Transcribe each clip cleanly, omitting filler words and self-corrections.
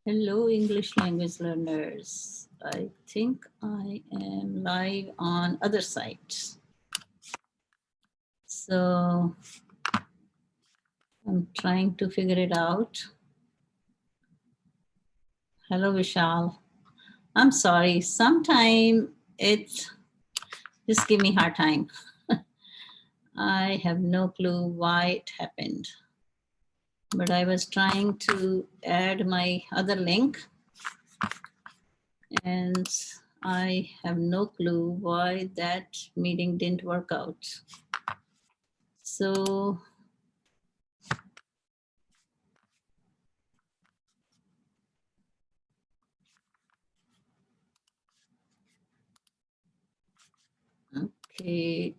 Hello, English language learners. I think I am live on other sites. So I'm trying to figure it out. Hello, Vishal. I'm sorry. Sometime just give me hard time. I have no clue why it happened. But I was trying to add my other link and I have no clue why that meeting didn't work out. So okay.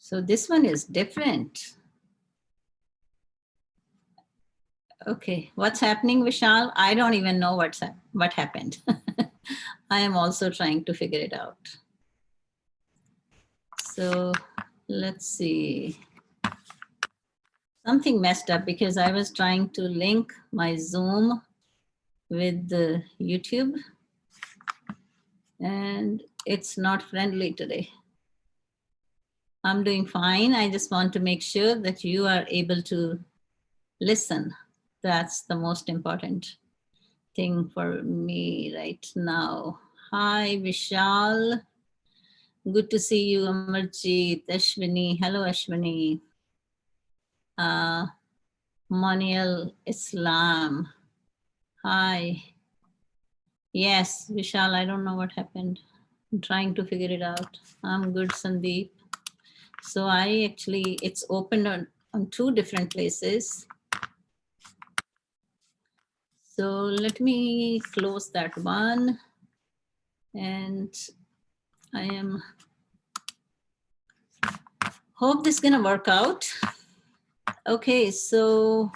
So this one is different. Okay, what's happening, Vishal? I don't even know what happened. I am also trying to figure it out. So let's see. Something messed up because I was trying to link my Zoom with the YouTube and it's not friendly today. I'm doing fine. I just want to make sure that you are able to listen. That's the most important thing for me right now. Hi, Vishal. Good to see you, Amarjeet, Ashwini. Hello, Ashwini. Monial Islam. Hi. Yes, Vishal, I don't know what happened. I'm trying to figure it out. I'm good, Sandeep. So it's opened on two different places. So let me close that one. And hope this is gonna work out. Okay, so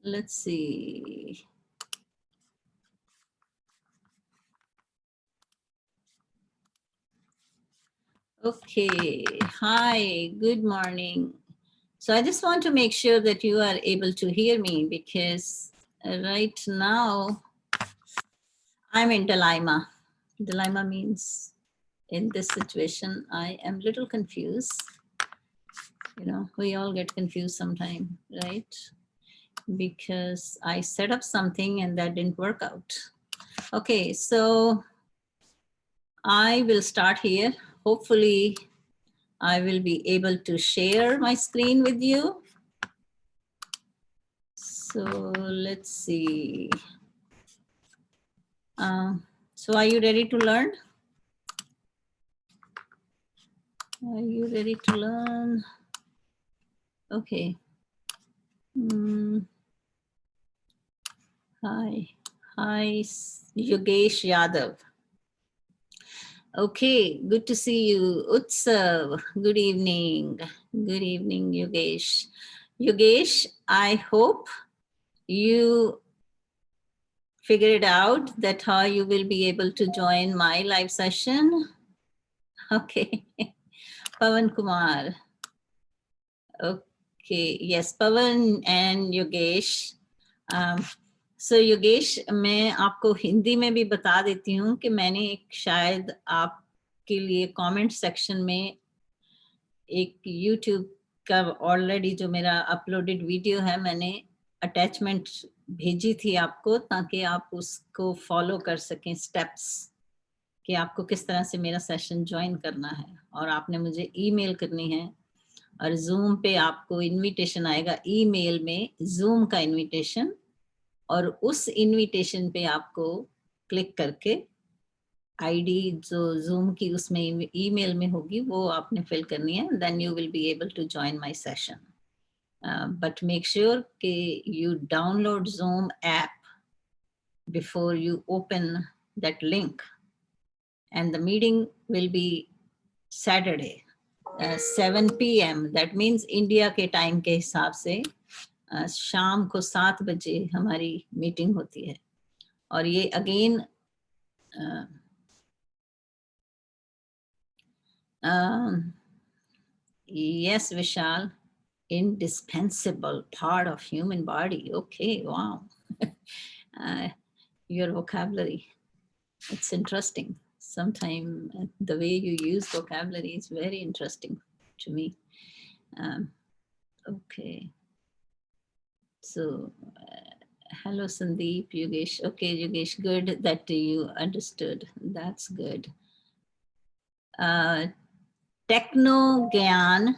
let's see. Okay, hi, good morning. So I just want to make sure that you are able to hear me because right now I'm in dilemma. Dilemma means in this situation, I am a little confused. You know, we all get confused sometime, right? Because I set up something and that didn't work out. Okay, so I will start here. Hopefully I will be able to share my screen with you. So let's see. So are you ready to learn? Are you ready to learn? Okay. Hi, Yogesh Yadav. Okay, good to see you. Utsav, good evening. Good evening, Yogesh. Yogesh, I hope you figured out that how you will be able to join my live session. Okay. Pavan Kumar. Okay, yes, Pavan and Yogesh. So Yogesh मैं आपको हिंदी में भी बता देती हूँ कि मैंने एक शायद आपके लिए कमेंट सेक्शन में एक YouTube का ऑलरेडी जो मेरा अपलोडेड वीडियो है मैंने अटैचमेंट भेजी थी आपको ताकि आप उसको फॉलो कर सकें स्टेप्स कि आपको किस तरह से मेरा सेशन ज्वाइन करना है और आपने मुझे ईमेल करनी है और जूम पे आपको इनविटेशन आएगा ईमेल में जूम का इनविटेशन और उस इनविटेशन पे आपको क्लिक करके आईडी जो जूम की उसमें ईमेल में होगी वो आपने फिल करनी है then you will be able to join my session but make sure कि you download Zoom app before you open that link and the meeting will be Saturday 7 PM that means India के time के हिसाब से शाम को 7 बजे हमारी meeting होती है और ये again yes Vishal, indispensable part of human body. Okay, wow. Your vocabulary, it's interesting. Sometimes the way you use vocabulary is very interesting to me. Okay, so hello Sandeep, Yogesh. Okay, Yogesh, good that you understood. That's good. Techno Gyan,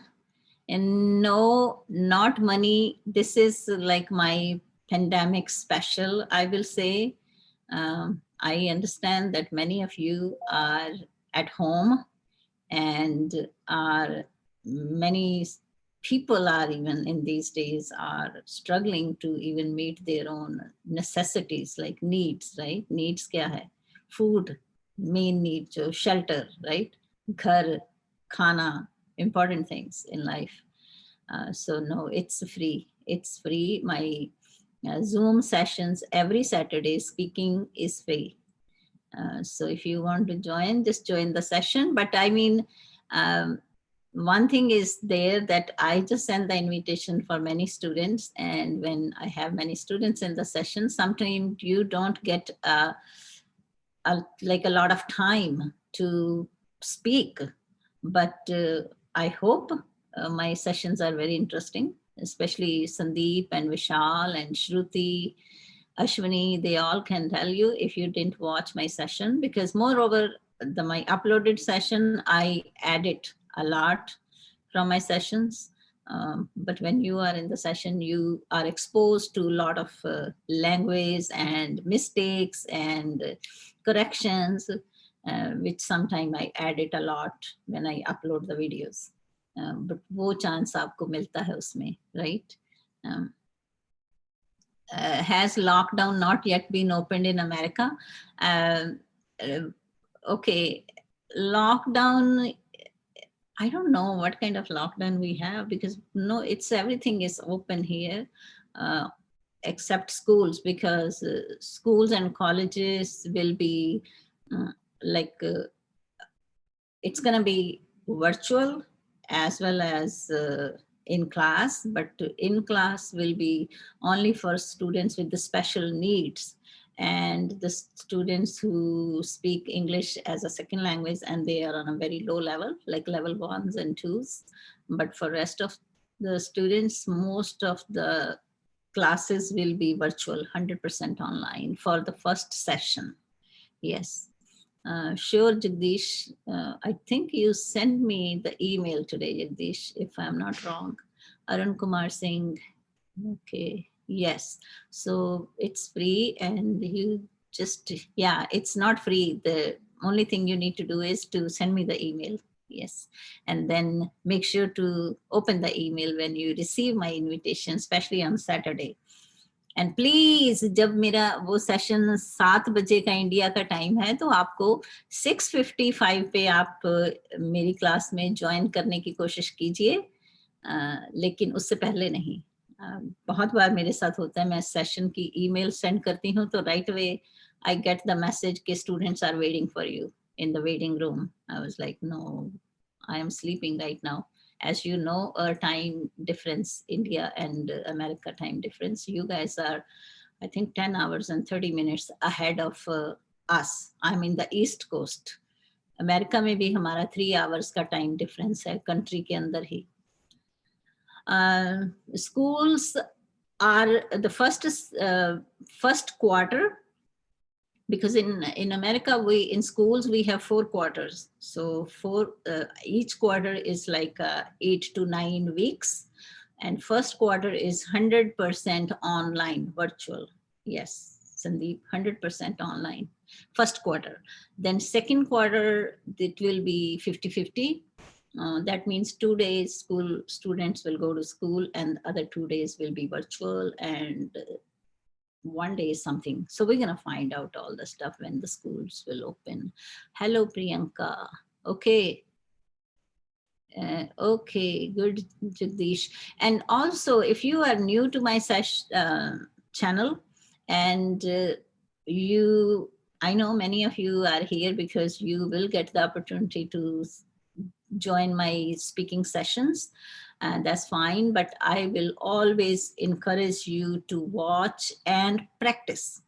and no, not money. This is like my pandemic special, I will say. I understand that many of you are at home and are many people are even in these days are struggling to even meet their own necessities like needs, right? Needs kya hai? Food, main need, shelter, right? Ghar, khana, important things in life. So no, it's free. It's free. My Zoom sessions every Saturday speaking is free. So if you want to join, just join the session. But I mean, one thing is there that I just send the invitation for many students. And when I have many students in the session, sometimes you don't get like a lot of time to speak. But I hope my sessions are very interesting, especially Sandeep and Vishal and Shruti, Ashwini, they all can tell you if you didn't watch my session, because moreover, my uploaded session, I edit a lot from my sessions. But when you are in the session, you are exposed to a lot of language and mistakes and corrections, which sometimes I edit a lot when I upload the videos. But वो chance आपको मिलता है उसमें, right? Has lockdown not yet been opened in America? Okay, lockdown, I don't know what kind of lockdown we have, because no, it's everything is open here except schools, because schools and colleges will be it's going to be virtual as well as in class, but in class will be only for students with the special needs and the students who speak English as a second language and they are on a very low level, like level 1s and 2s. But for rest of the students, most of the classes will be virtual, 100% online for the first session. Yes. Sure, Jagdish. I think you sent me the email today, Jagdish, if I'm not wrong. Arun Kumar Singh. Okay. Yes. So it's free and you just, yeah, it's not free. The only thing you need to do is to send me the email. Yes. And then make sure to open the email when you receive my invitation, especially on Saturday. And please जब मेरा वो session 7 बजे का India का time है तो आपको 6:55 पे आप मेरी क्लास में ज्वाइन करने की कोशिश कीजिए, लेकिन उससे पहले नहीं। बहुत बार मेरे साथ होता है, मैं सेशन की ईमेल सेंड करती हूँ तो right away I get the message कि students are waiting for you in the waiting room. I was like no, I am sleeping right now. As you know, our time difference, India and America time difference, you guys are, I think, 10 hours and 30 minutes ahead of us. I'm in the East Coast. America में भी हमारा 3 hours का time difference है country के अंदर ही. Schools are the first quarter, because in America, in schools we have 4 quarters. So each quarter is like 8 to 9 weeks, and first quarter is 100% online, virtual. Yes, Sandeep, 100% online. First quarter. Then second quarter, it will be 50-50. That means 2 days school students will go to school and other 2 days will be virtual, and 1 day is something. So we're going to find out all the stuff when the schools will open. Hello, Priyanka. Okay. Okay, good, Jagdish. And also, if you are new to my channel, and I know many of you are here because you will get the opportunity to join my speaking sessions, and that's fine. But I will always encourage you to watch and practice.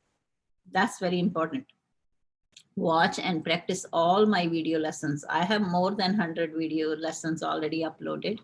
That's very important. Watch and practice all my video lessons. I have more than 100 video lessons already uploaded,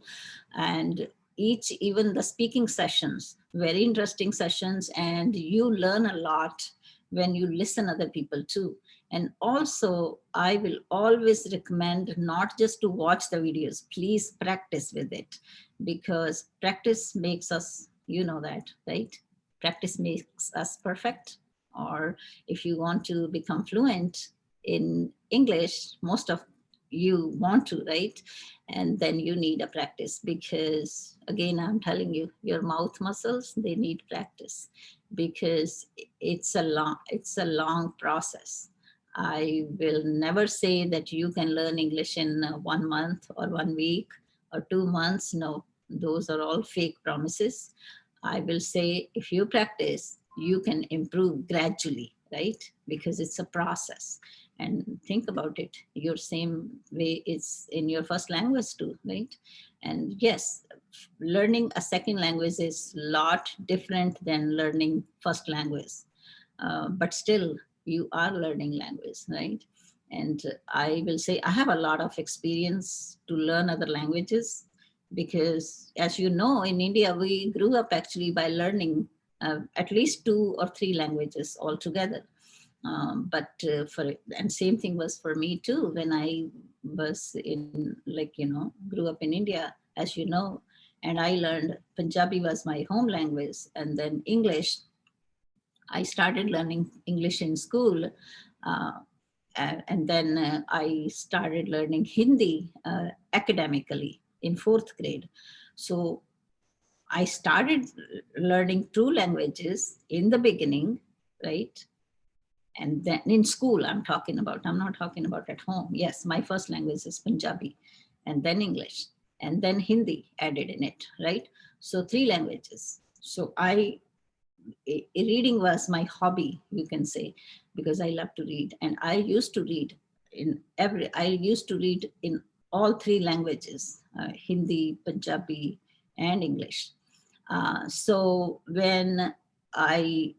and even the speaking sessions, very interesting sessions, and you learn a lot when you listen other people too. And also, I will always recommend not just to watch the videos, please practice with it, because practice makes us, you know that, right? Practice makes us perfect. Or if you want to become fluent in English, most of you want to, right? And then you need a practice, because again, I'm telling you, your mouth muscles, they need practice, because it's a long process. I will never say that you can learn English in 1 month or 1 week or 2 months. No, those are all fake promises. I will say, if you practice, you can improve gradually, right? Because it's a process. And think about it, your same way is in your first language too, right? And yes, learning a second language is a lot different than learning first language. But still, you are learning language, right? And I will say, I have a lot of experience to learn other languages, because as you know, in India, we grew up actually by learning at least 2 or 3 languages altogether. And same thing was for me too, when I was in, like, grew up in India, as you know, and I learned Punjabi was my home language, and then English. I started learning English in school, and then I started learning Hindi academically in 4th grade. So I started learning 2 languages in the beginning, right? And then in school, I'm not talking about at home. Yes, my first language is Punjabi, and then English, and then Hindi added in it, right? So 3 languages. So reading was my hobby, you can say, because I love to read. And I used to read in all 3 languages, Hindi, Punjabi, and English. So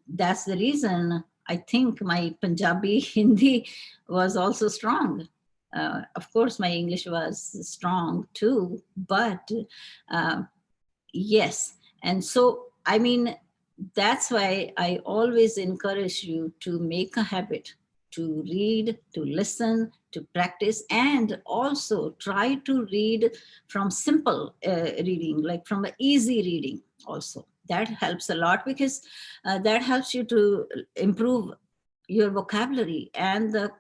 that's the reason I think my Punjabi Hindi was also strong. Of course, my English was strong too, but yes. And so, I mean, that's why I always encourage you to make a habit to read, to listen, to practice, and also try to read from simple reading, like from easy reading also. That helps a lot, because that helps you to improve your vocabulary and the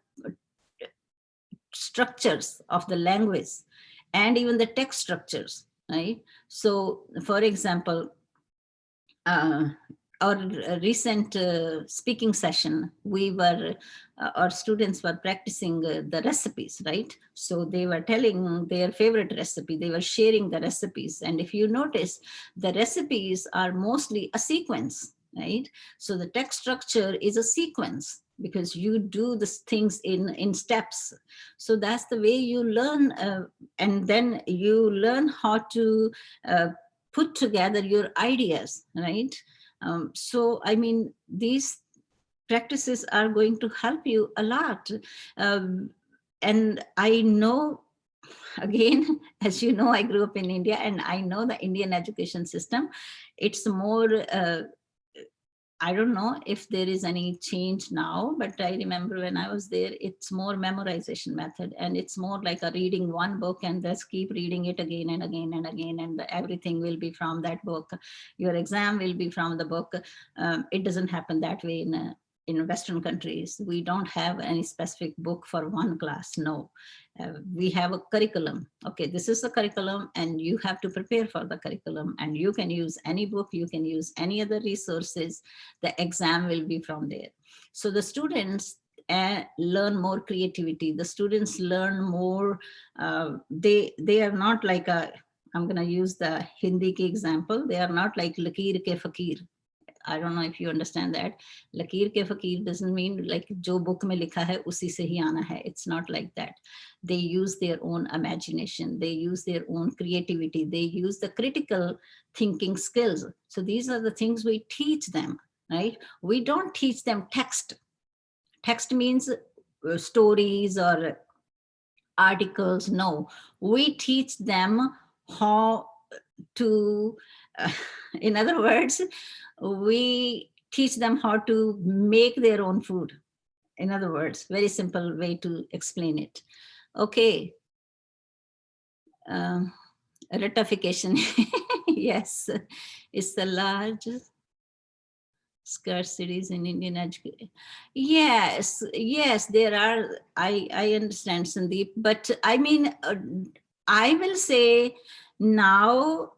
structures of the language, and even the text structures, right? So, for example, our recent speaking session, our students were practicing the recipes, right? So they were telling their favorite recipe, they were sharing the recipes. And if you notice, the recipes are mostly a sequence, right? So the text structure is a sequence, because you do these things in steps. So that's the way you learn, and then you learn how to put together your ideas, right? So, I mean, these practices are going to help you a lot. And I know, again, as you know, I grew up in India, and I know the Indian education system. It's more, I don't know if there is any change now, but I remember when I was there, it's more memorization method, and it's more like a reading one book and just keep reading it again and again and again, and everything will be from that book. Your exam will be from the book. It doesn't happen that way in Western countries. We don't have any specific book for one class. No, we have a curriculum. Okay, this is the curriculum, and you have to prepare for the curriculum, and you can use any book, you can use any other resources. The exam will be from there. So the students, learn more creativity. The students learn more. They are not like I'm going to use the Hindi ki example. They are not like lakir ke fakir. I don't know if you understand that. Lakir ke fakir doesn't mean like jo book mein likha hai usi se hi aana hai. It's not like that. They use their own imagination. They use their own creativity. They use the critical thinking skills. So these are the things we teach them, right? We don't teach them text. Text means stories or articles. No, we teach them how to, in other words, we teach them how to make their own food. In other words, very simple way to explain it. Okay. Ratification. Yes, it's the largest scarcities in Indian education. Yes, yes, there are. I understand, Sandeep, but I mean, I will say now,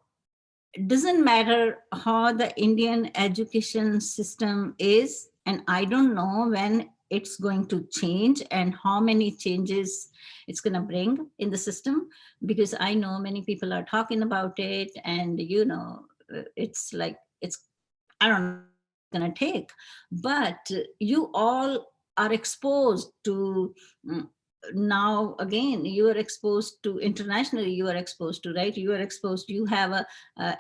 it doesn't matter how the Indian education system is, and I don't know when it's going to change and how many changes it's going to bring in the system, because I know many people are talking about it, and you know, it's like, it's, I don't know, going to take, but you all are exposed to, now again, you are exposed to internationally, you are exposed to, right, you are exposed, you have a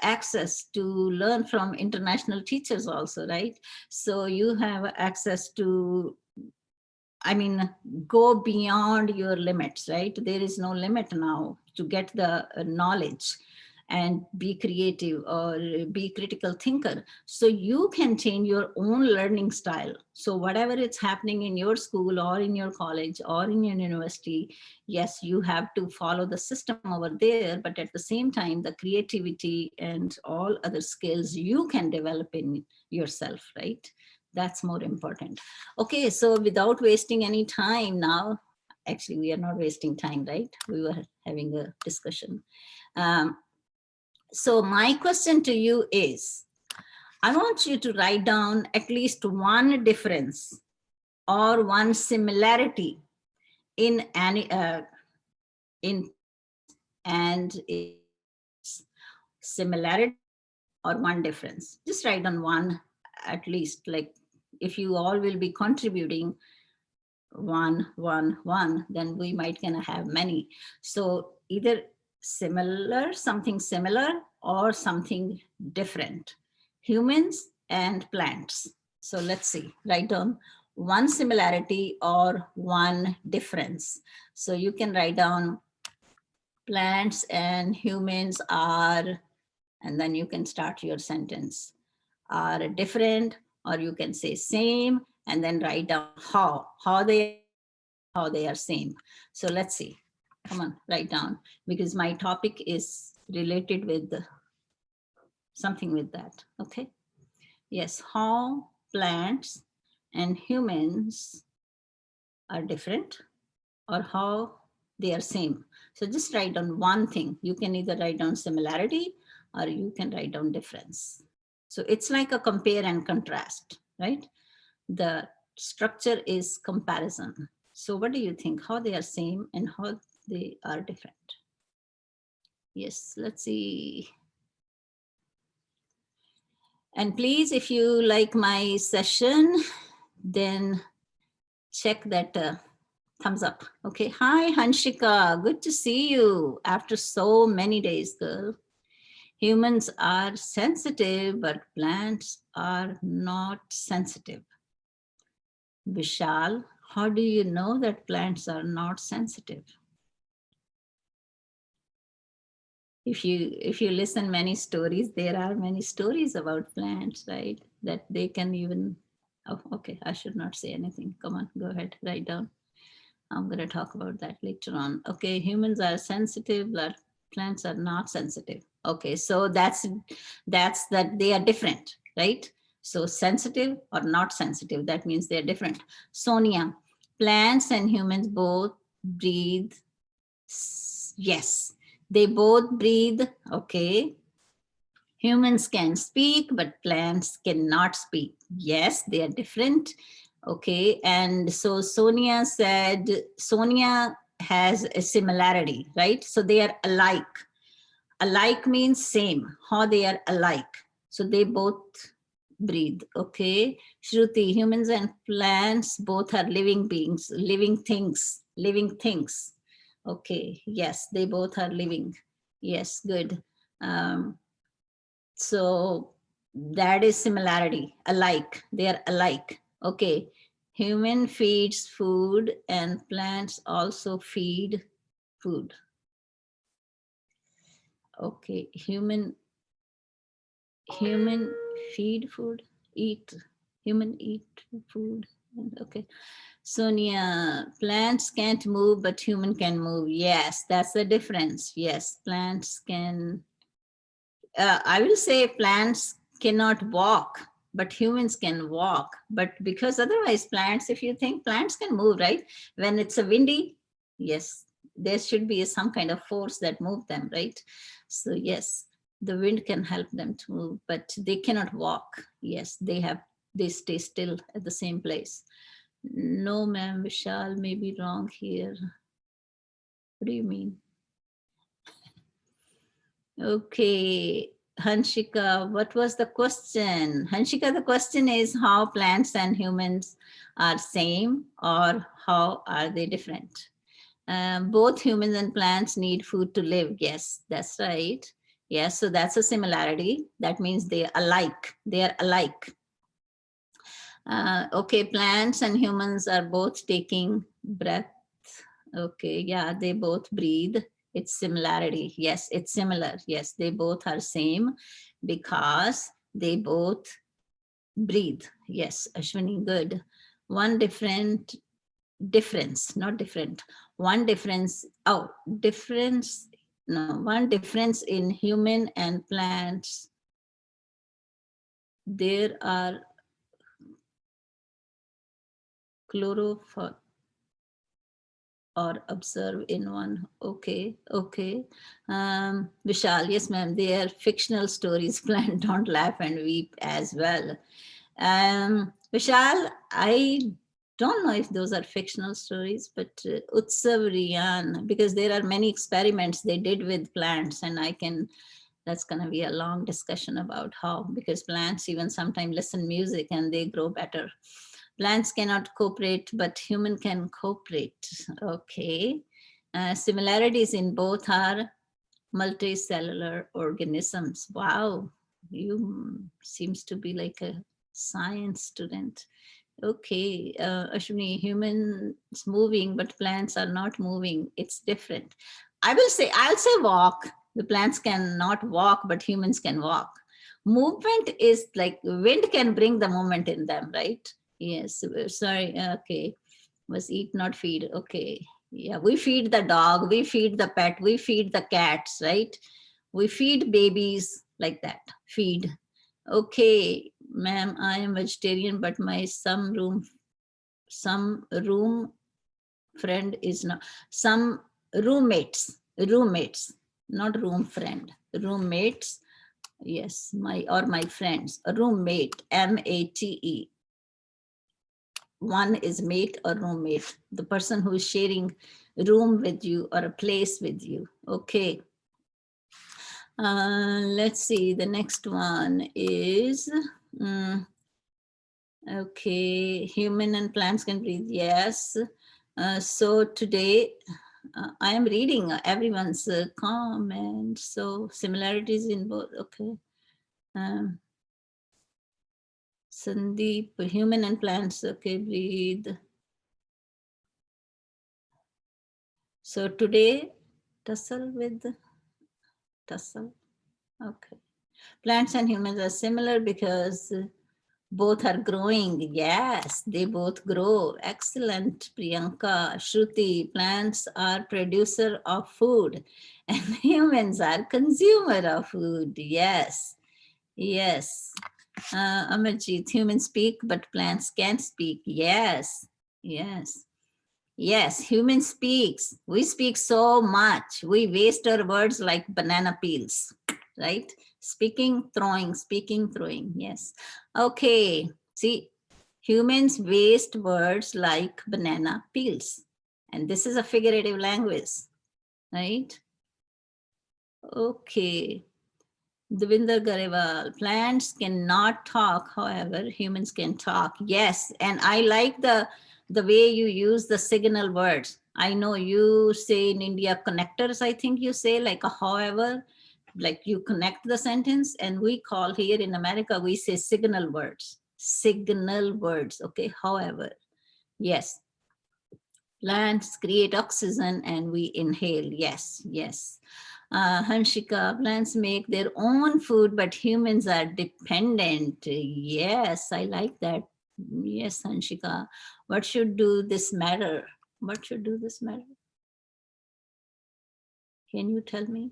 access to learn from international teachers also, right? So you have access to, I mean, go beyond your limits, right? There is no limit now to get the knowledge and be creative or be critical thinker. So you can change your own learning style. So whatever is happening in your school or in your college or in your university, yes, you have to follow the system over there, but at the same time, the creativity and all other skills you can develop in yourself, right? That's more important. Okay, so without wasting any time now, actually we are not wasting time, right? We were having a discussion. So my question to you is, I want you to write down at least one difference or one similarity in any, in and similarity or one difference. Just write down one at least, like if you all will be contributing one, then we might gonna have many. So either similar, something similar, or something different. Humans and plants. So let's see, write down one similarity or one difference. So you can write down plants and humans are, and then you can start your sentence, are different, or you can say same, and then write down how they are same. So let's see, come on, write down, because my topic is related with something with that. Okay, yes, how plants and humans are different, or how they are same. So just write down one thing. You can either write down similarity or you can write down difference. So it's like a compare and contrast, right? The structure is comparison. So what do you think? How they are same and how they are different? Yes, let's see. And please, if you like my session, then check that thumbs up. Okay. Hi, Hanshika. Good to see you after so many days, girl. Humans are sensitive, but plants are not sensitive. Vishal, how do you know that plants are not sensitive? If you listen many stories, there are many stories about plants, right? That they can even, oh, okay, I should not say anything. Come on, go ahead, write down. I'm going to talk about that later on. Okay, humans are sensitive, but plants are not sensitive. Okay, so that's that they are different, right? So sensitive or not sensitive, that means they're different. Sonia, plants and humans both breathe. Yes, they both breathe. Okay. Humans can speak, but plants cannot speak. Yes, they are different. Okay, and so Sonia said, Sonia has a similarity, right? So they are alike. Alike means same, how they are alike. So they both breathe, okay? Shruti, humans and plants both are living beings, living things, living things. Okay, yes, they both are living. Yes, good. So that is similarity, alike, they are alike. Okay, human feeds food and plants also feed food. Okay, human feed food, eat, human eat food. Okay, Sonia, plants can't move, but human can move. Yes, that's the difference. Yes, plants can, I will say plants cannot walk, but humans can walk. But because otherwise plants, if you think plants can move, right? When it's a windy, yes, there should be some kind of force that move them, right? So yes, the wind can help them to move, but they cannot walk. Yes, they stay still at the same place. No, ma'am, Vishal may be wrong here. What do you mean? Okay, Hanshika, what was the question? Hanshika, the question is how plants and humans are same or how are they different? Both humans and plants need food to live. Yes, that's right. Yes, so that's a similarity. That means they are alike. They are alike. Okay, plants and humans are both taking breath. Okay, yeah, they both breathe. It's similarity. Yes, it's similar. Yes, they both are same because they both breathe. Yes, Ashwini, good. One difference, not different. One difference, oh, difference, no, one difference in human and plants. There are chlorophyll or observe in one. Okay, okay. Vishal, yes, ma'am. They are fictional stories. Plant don't laugh and weep as well. Vishal, I don't know if those are fictional stories, but Utsav Riyan, because there are many experiments they did with plants, and that's going to be a long discussion about how, because plants even sometimes listen music and they grow better. Plants cannot cooperate, but human can cooperate. Okay. Similarities in both are multicellular organisms. Wow, you seems to be like a science student. Okay, Ashwini, humans moving, but plants are not moving. It's different. I'll say walk. The plants cannot walk, but humans can walk. Movement is like wind can bring the movement in them, right? Yes, sorry, okay. Was eat, not feed, okay. Yeah, we feed the dog, we feed the pet, we feed the cats, right? We feed babies like that, feed. Okay, ma'am, I am vegetarian, but my some room friend is not, some roommates, not room friend, roommates. Yes, my friends, a roommate, M-A-T-E. One is mate or roommate, the person who is sharing room with you or a place with you. Okay. Let's see, the next one is, okay, human and plants can breathe, yes. So today, I am reading everyone's comments, so similarities in both, okay. Sandeep, human and plants, okay, breathe. So today, tussle, okay. Plants and humans are similar because both are growing. Yes, they both grow. Excellent, Priyanka. Shruti, plants are producer of food and humans are consumer of food. Yes, yes. Amarjit, humans speak, but plants can't speak. Yes, yes. Yes, human speaks. We speak so much. We waste our words like banana peels, right? Speaking, throwing, speaking, throwing. Yes. Okay. See, Humans waste words like banana peels. And this is a figurative language, right? Okay. Devinder Garewal, plants cannot talk, however, humans can talk. Yes, and I like the way you use the signal words. I know you say in India connectors, I think you say like a however, like you connect the sentence, and we call here in America, we say signal words. Signal words, okay, however. Yes. Plants create oxygen and we inhale. Yes, yes. Hanshika, plants make their own food, but humans are dependent. Yes, I like that. Yes, Hanshika. What should do this matter? What should do this matter? Can you tell me?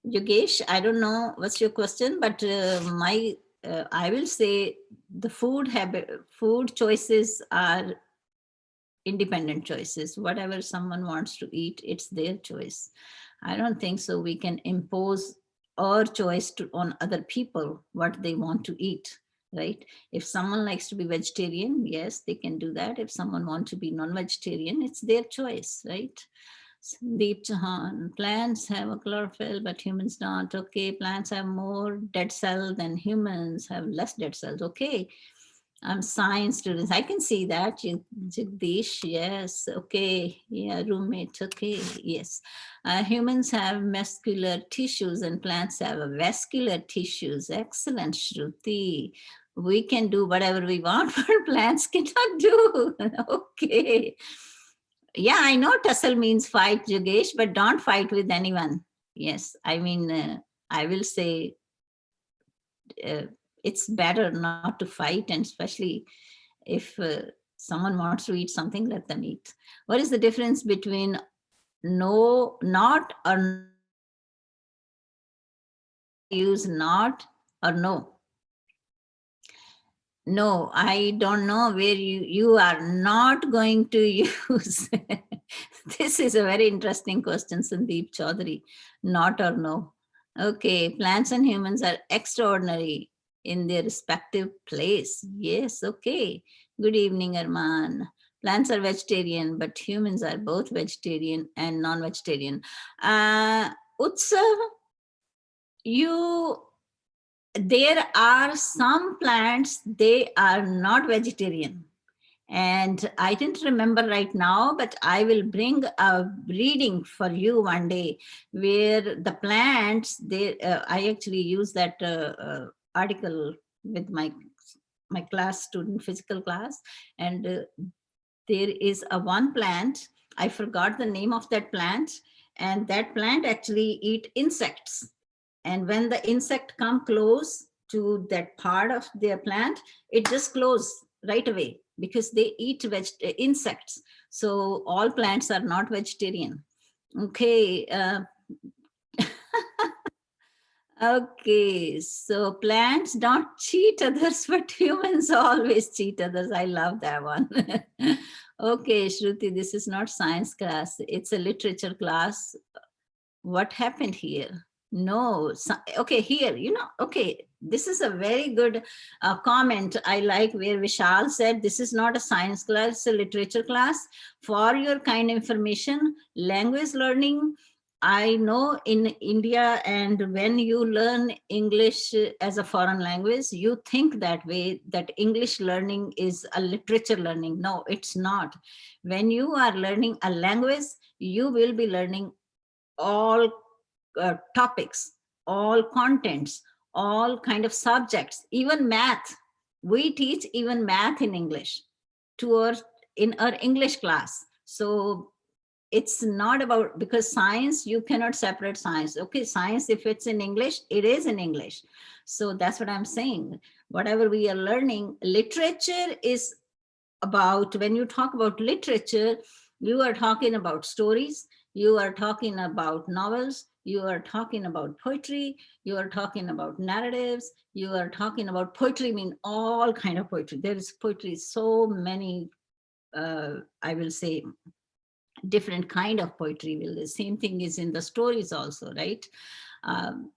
Yogesh, I don't know what's your question, but I will say the food choices are independent choices. Whatever someone wants to eat, it's their choice. I don't think so we can impose our choice on other people what they want to eat, right? If someone likes to be vegetarian, yes, they can do that. If someone wants to be non-vegetarian, it's their choice, right? Deep Chahan, plants have a chlorophyll, but humans don't. Okay, plants have more dead cells than humans have less dead cells. Okay, science students. I can see that. Jagdish, yes. Okay. Yeah, roommate. Okay. Yes. Humans have muscular tissues and plants have vascular tissues. Excellent, Shruti. We can do whatever we want, but plants cannot do. Okay. Yeah, I know tussle means fight, Jogesh, but don't fight with anyone. Yes. I mean, I will say uh, it's better not to fight, and especially if someone wants to eat something, let them eat. What is the difference between no, not, or use not or no? No, I don't know where you are not going to use. This is a very interesting question, Sandeep Chaudhary. Not or no. Okay, plants and humans are extraordinary in their respective place. Yes, okay. Good evening, Arman. Plants are vegetarian, but humans are both vegetarian and non-vegetarian. Utsav, there are some plants, they are not vegetarian. And I didn't remember right now, but I will bring a reading for you one day where the plants, I actually use that article with my class student, physical class. And there is a one plant, I forgot the name of that plant, and that plant actually eat insects. And when the insect come close to that part of their plant, it just close right away because they eat insects. So all plants are not vegetarian. Okay. Okay, so plants don't cheat others, but humans always cheat others. I love that one. Okay, Shruti, this is not science class. It's a literature class. What happened here? No, okay, here, okay, this is a very good comment. I like where Vishal said, this is not a science class, it's a literature class. For your kind information, language learning, I know in India, and when you learn English as a foreign language, you think that way, that English learning is a literature learning. No, it's not. When you are learning a language, you will be learning all topics, all contents, all kind of subjects, even math. We teach even math in English to in our English class. So it's not about, because science, you cannot separate science. Okay, science, if it's in English, it is in English. So that's what I'm saying. Whatever we are learning, literature is about, when you talk about literature, you are talking about stories, you are talking about novels, you are talking about poetry, you are talking about narratives, you are talking about poetry, mean all kind of poetry. There is poetry, so many, I will say, different kind of poetry. Will the same thing is in the stories also, right?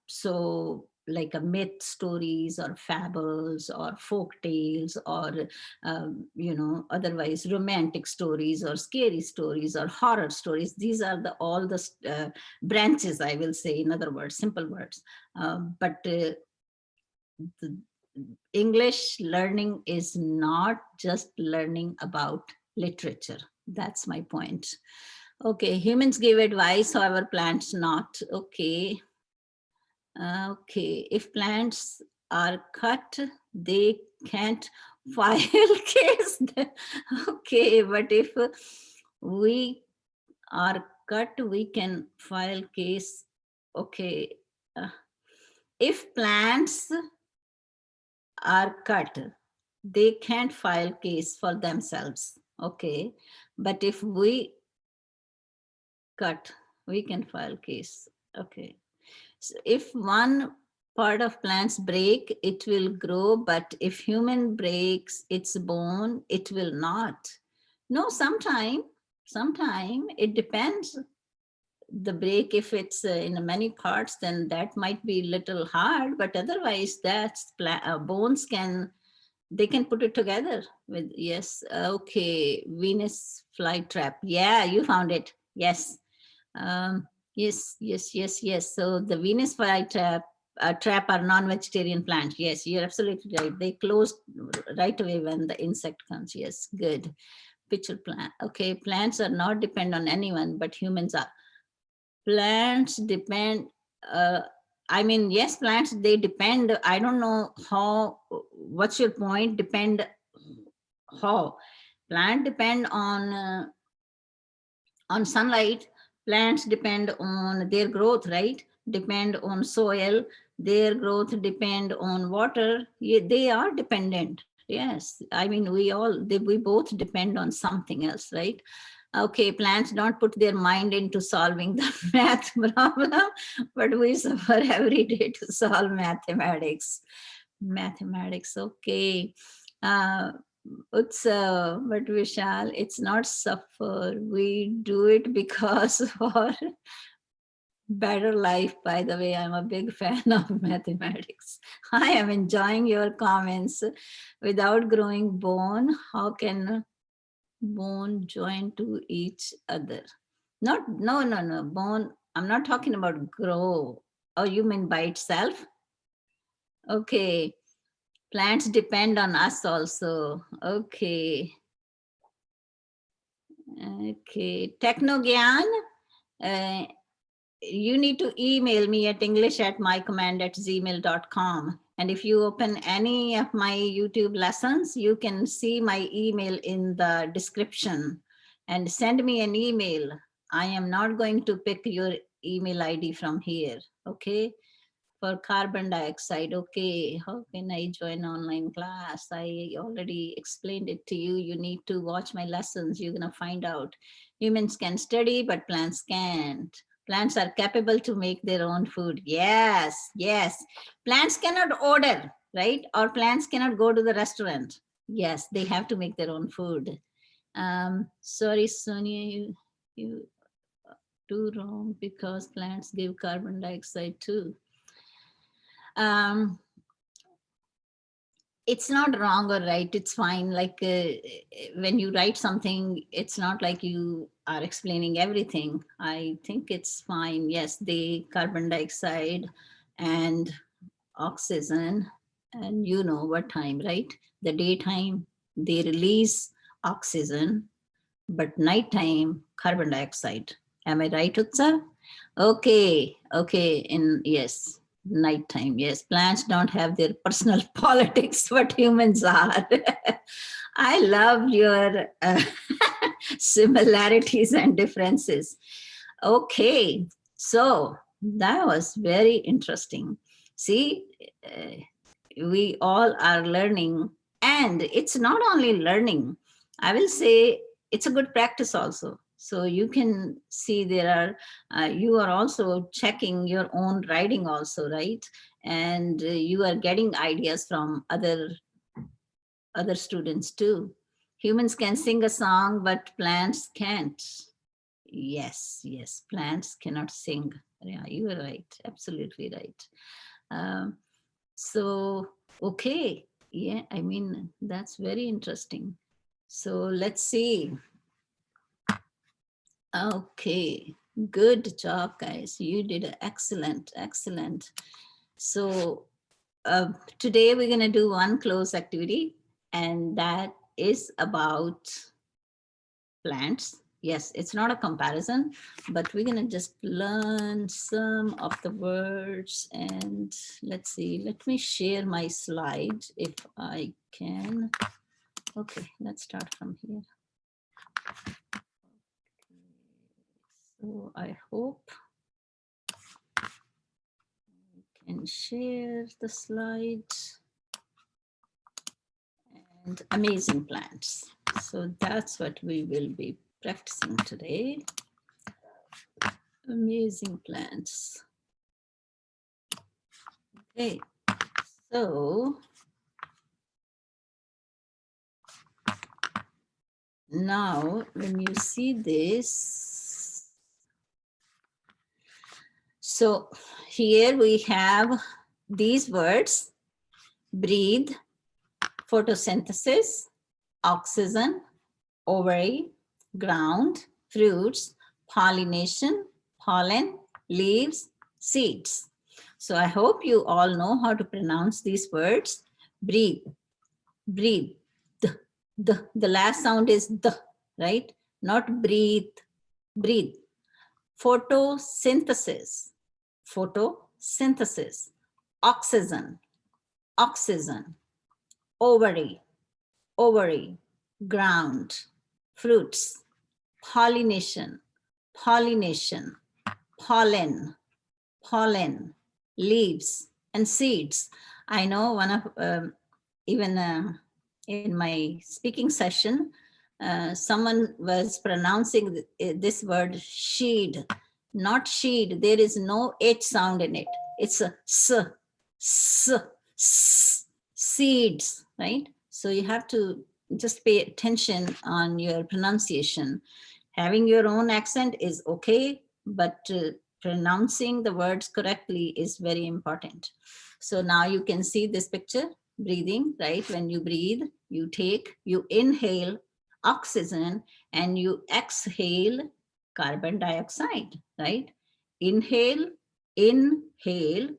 So like a myth stories or fables or folk tales or otherwise romantic stories or scary stories or horror stories. These are the all the branches, I will say, in other words, simple words. But the English learning is not just learning about literature. That's my point. Okay, humans give advice, however, plants not. Okay. Okay, if plants are cut, they can't file case. Okay, but if we are cut, we can file case. Okay, if plants are cut, they can't file case for themselves. Okay, but if we cut, we can file case. Okay. So if one part of plants break, it will grow, but if human breaks its bone, it will not. No, sometime it depends. The break, if it's in many parts, then that might be little hard, but otherwise that's bones they can put it together with, yes. Okay, Venus flytrap. Yeah, you found it. Yes. Yes. So the Venus flytrap trap are non-vegetarian plants. Yes, you're absolutely right. They close right away when the insect comes. Yes, good. Picture plant. Okay, plants are not depend on anyone, but humans are. Plants depend. I mean, yes, plants, they depend. I don't know how. What's your point? Depend how? Plant depend on sunlight. Plants depend on their growth, right? Depend on soil. Their growth depend on water. They are dependent. Yes, I mean, we both depend on something else, right? Okay, plants don't put their mind into solving the math problem, but we suffer every day to solve mathematics. Mathematics, okay. But Vishal, it's not suffer. We do it because for better life. By the way, I'm a big fan of mathematics. I am enjoying your comments. Without growing bone, how can bone join to each other? No. Bone, I'm not talking about grow. Oh, you mean by itself? Okay. Plants depend on us also. Okay. Okay. Technogyan, you need to email me at english@mycommand@gmail.com. And if you open any of my YouTube lessons, you can see my email in the description and send me an email. I am not going to pick your email ID from here. Okay. For carbon dioxide, okay, how can I join online class? I already explained it to you. You need to watch my lessons. You're gonna find out. Humans can study, but plants can't. Plants are capable to make their own food. Yes. Plants cannot order, right? Or plants cannot go to the restaurant. Yes, they have to make their own food. Sorry, Sonia, you too wrong, because plants give carbon dioxide too. It's not wrong or right, it's fine. Like when you write something, it's not like you are explaining everything. I think it's fine. Yes, the carbon dioxide and oxygen, and you know what time, right? The daytime they release oxygen, but nighttime carbon dioxide. Am I right, Utsa? Okay, yes, nighttime, yes. Plants don't have their personal politics, but humans are. I love your similarities and differences. Okay, so that was very interesting. See, we all are learning, and it's not only learning, I will say it's a good practice also. So you can see there are, you are also checking your own writing also, right? And you are getting ideas from other students too. Humans can sing a song, but plants can't. Yes, yes, plants cannot sing. Yeah, you are right, absolutely right. So, okay, yeah, I mean, that's very interesting. So let's see. Okay, good job, guys. You did excellent, excellent. So today we're going to do one close activity, and that is about plants. Yes, it's not a comparison, but we're going to just learn some of the words. And let's see, let me share my slide if I can. Okay, let's start from here. So I hope I can share the slide. And amazing plants. So that's what we will be practicing today. Amazing plants. Okay, so now when you see this, so here we have these words: breathe, photosynthesis, oxygen, ovary, ground, fruits, pollination, pollen, leaves, seeds. So I hope you all know how to pronounce these words. Breathe, breathe. The last sound is the, right? Not breathe, breathe. Photosynthesis, photosynthesis. Oxygen, oxygen. Ovary, ovary. Ground, fruits. Pollination, pollination. Pollen, pollen. Leaves and seeds. I know one of, even in my speaking session, someone was pronouncing this word sheed, not sheed. There is no H sound in it. It's a s, seeds, right? So you have to just pay attention on your pronunciation. Having your own accent is okay, but pronouncing the words correctly is very important. So now you can see this picture, breathing, right? When you breathe, you inhale oxygen and you exhale carbon dioxide, right? Inhale, inhale,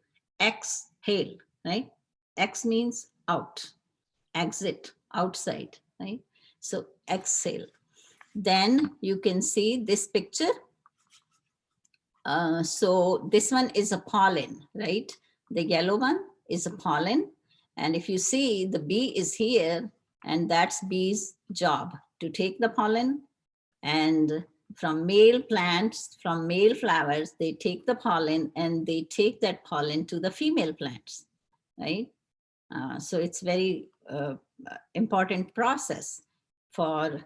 exhale, right? X means out, exit, outside, right? So exhale. Then you can see this picture. So this one is a pollen, right? The yellow one is a pollen. And if you see, the bee is here, and that's bee's job, to take the pollen. And from male plants, from male flowers, they take the pollen and they take that pollen to the female plants, right? So it's very important process for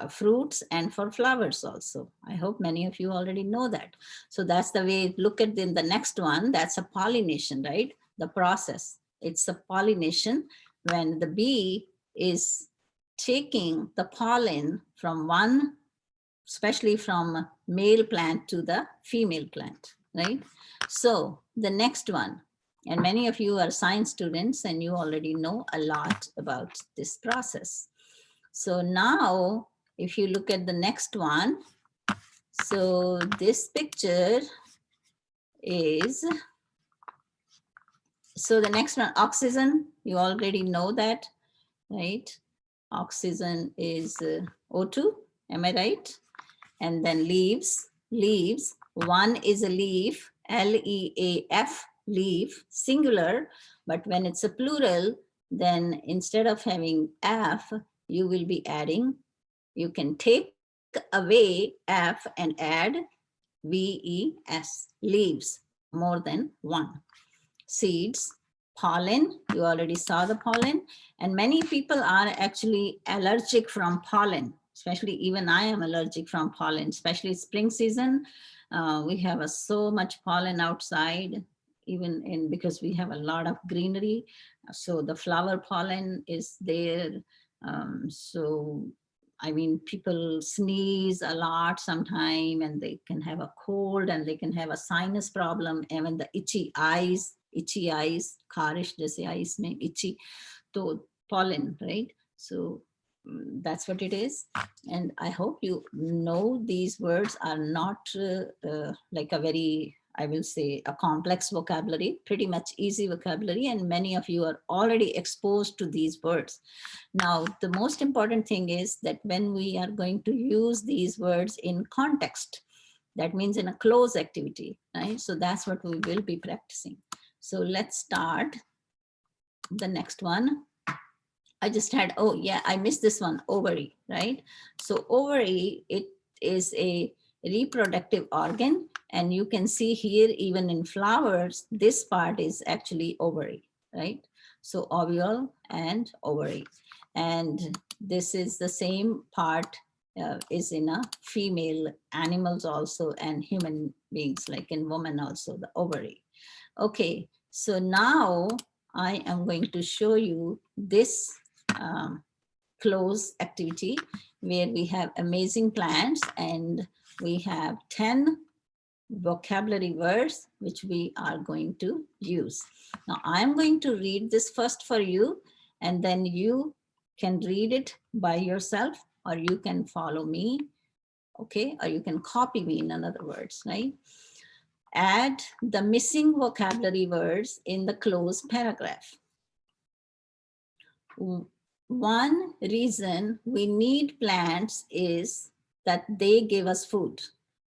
fruits and for flowers also. I hope many of you already know that. So that's the way, look at the next one, that's a pollination, right? The process, it's a pollination when the bee is taking the pollen from one, especially from male plant to the female plant, right? So the next one, and many of you are science students and you already know a lot about this process. So now, if you look at the next one, so this picture is, so the next one, oxygen, you already know that, right? Oxygen is O2, am I right? And then leaves, leaves, one is a leaf, L-E-A-F, leaf, singular, but when it's a plural, then instead of having F, you will be adding, you can take away F and add V-E-S, leaves, more than one. Seeds, pollen, you already saw the pollen, and many people are actually allergic from pollen, especially even I am allergic from pollen, especially spring season. We have so much pollen outside, even because we have a lot of greenery. So the flower pollen is there. So I mean, people sneeze a lot sometime, and they can have a cold, and they can have a sinus problem, even the itchy eyes, kharish jaise eyes mein itchy, to pollen, right? So that's what it is. And I hope you know these words are not like a very, I will say, a complex vocabulary, pretty much easy vocabulary, and many of you are already exposed to these words. Now, the most important thing is that when we are going to use these words in context, that means in a close activity, right? So that's what we will be practicing. So let's start the next one. I just had, oh yeah, I missed this one, ovary, right? So ovary, it is a reproductive organ, and you can see here, even in flowers, this part is actually ovary, right? So ovule and ovary. And this is the same part is in a female animals also, and human beings, like in women also, the ovary. Okay, so now I am going to show you this close activity where we have amazing plants, and we have 10 vocabulary words which we are going to use. Now I'm going to read this first for you, and then you can read it by yourself, or you can follow me, okay? Or you can copy me, in other words, right? Add the missing vocabulary words in the closed paragraph. One reason we need plants is that they give us food.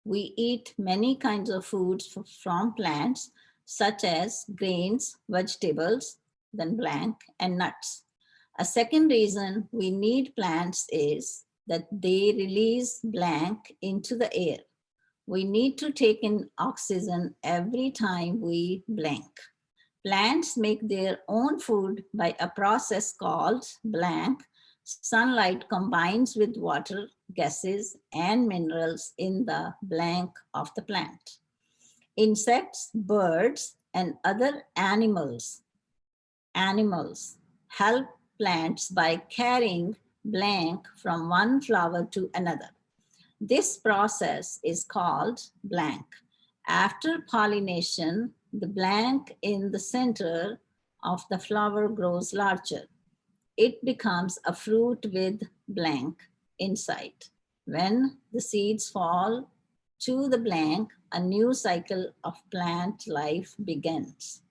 We eat many kinds of foods from plants, such as grains, vegetables, then blank, and nuts. A second reason we need plants is that they release blank into the air. We need to take in oxygen every time we blink. Plants make their own food by a process called blank. Sunlight combines with water, gases, and minerals in the blank of the plant. Insects, birds, and other animals help plants by carrying blank from one flower to another. This process is called blank. After pollination, the blank in the center of the flower grows larger. It becomes a fruit with blank inside. When the seeds fall to the blank, a new cycle of plant life begins.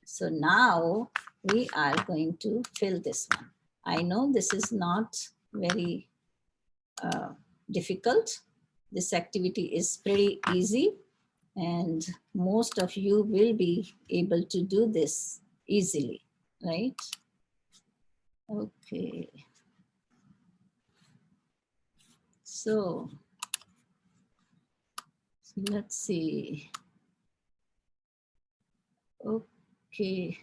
So now we are going to fill this one. I know this is not very difficult. This activity is pretty easy, and most of you will be able to do this easily, right? Okay. So let's see. Okay.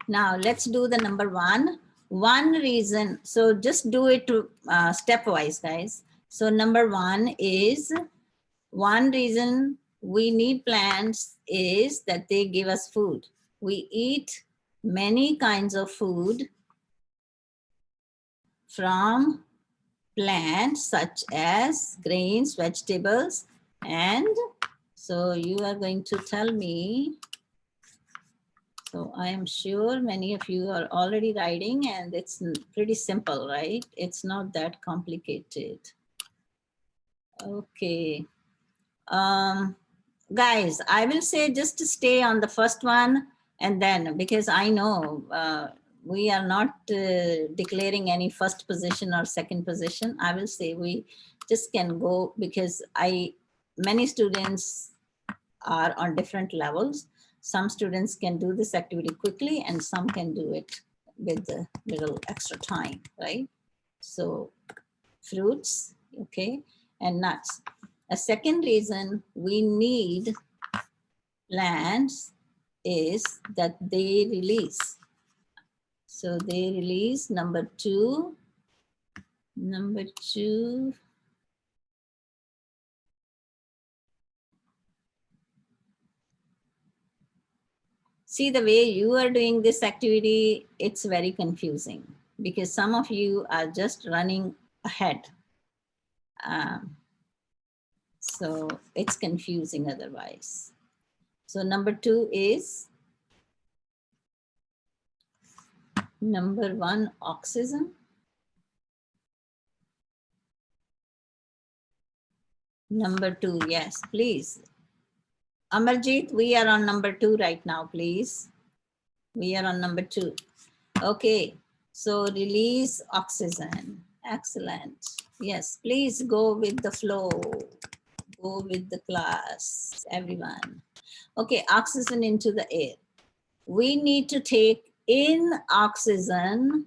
Now let's do the number one. One reason, so just do it stepwise, guys. So number one is, one reason we need plants is that they give us food. We eat many kinds of food from plants such as grains, vegetables, and so you are going to tell me. So I am sure many of you are already writing, and it's pretty simple, right? It's not that complicated. Okay. Guys, I will say just to stay on the first one, and then, because I know we are not declaring any first position or second position, I will say we just can go, because many students are on different levels. Some students can do this activity quickly, and some can do it with a little extra time, right? So fruits, okay, and nuts. A second reason we need plants is that they release. So they release, number two. See, the way you are doing this activity, it's very confusing. because some of you are just running ahead. So it's confusing otherwise. So number 2 is number 1, oxygen. Number 2, yes, please. Amarjeet, we are on number 2 right now, please. We are on number 2. Okay, so release oxygen. Excellent. Yes, please go with the flow. Go with the class, everyone. Okay, oxygen into the air. We need to take in oxygen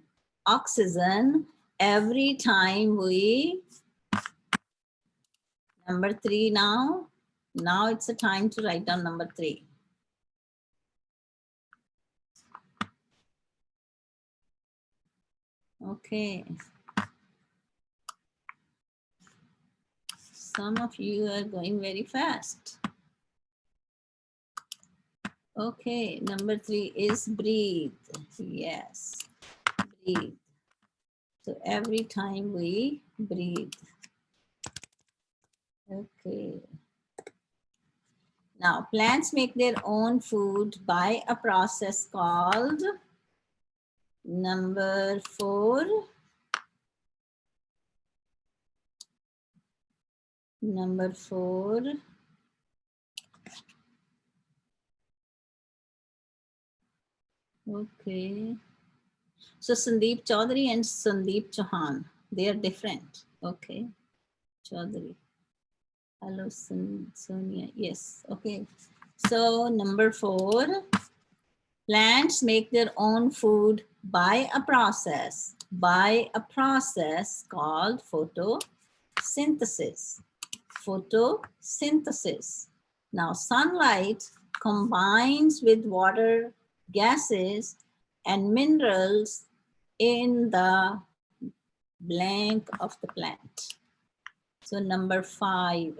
every time we, number 3 now. Now it's the time to write down number 3. Okay. Some of you are going very fast. Okay, number 3 is breathe. Yes, breathe. So every time we breathe. Okay. Now, plants make their own food by a process called number 4. Number 4. Okay. So Sandeep Chaudhary and Sandeep Chauhan, they are different. Okay. Chaudhary. Hello, Sonia. Yes. Okay. So number 4, plants make their own food by a process called photosynthesis. Photosynthesis. Now, sunlight combines with water, gases, and minerals in the blank of the plant. So number 5.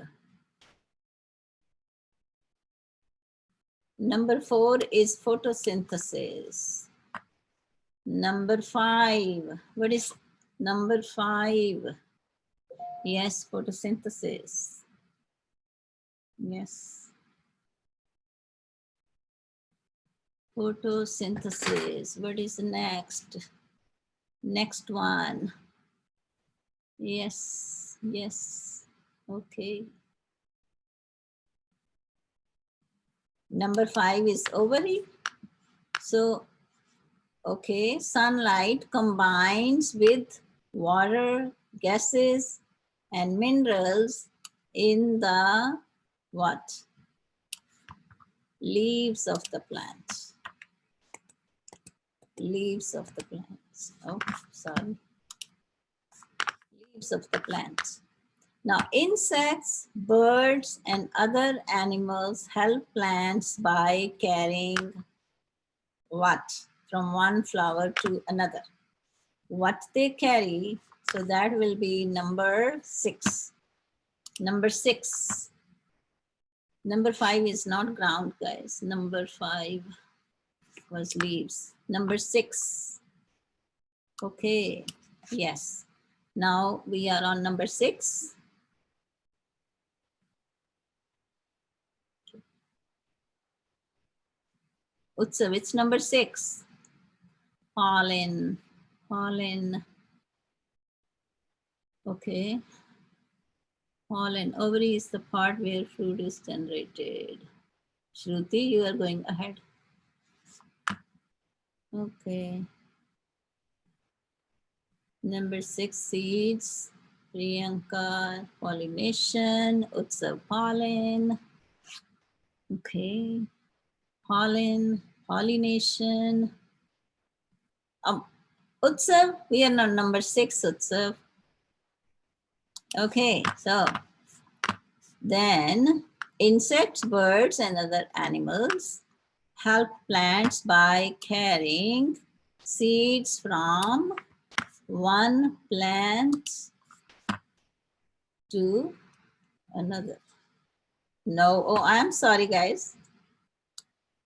Number 4 is photosynthesis. Number 5. What is number 5? Yes, photosynthesis. Yes. Photosynthesis. What is next? Next one. Yes, yes. Okay. Number 5 is ovary. So, okay, sunlight combines with water, gases, and minerals in the what? Leaves of the plant. Leaves of the plants. Oh, sorry. Leaves of the plants. Now, insects, birds, and other animals help plants by carrying what? From one flower to another. What they carry, so that will be number 6. Number 6. Number 5 is not ground, guys. Number 5 was leaves. Number 6. Okay, yes. Now we are on number 6. Utsav, it's number 6. Pollen. Pollen. Okay. Pollen. Ovary is the part where food is generated. Shruti, you are going ahead. Okay. Number 6, seeds. Priyanka, pollination. Utsav, pollen. Okay. Pollen, pollination. Utsav, we are on number 6, Utsav. Okay, so then insects, birds, and other animals help plants by carrying seeds from one plant to another. No, oh, I'm sorry, guys.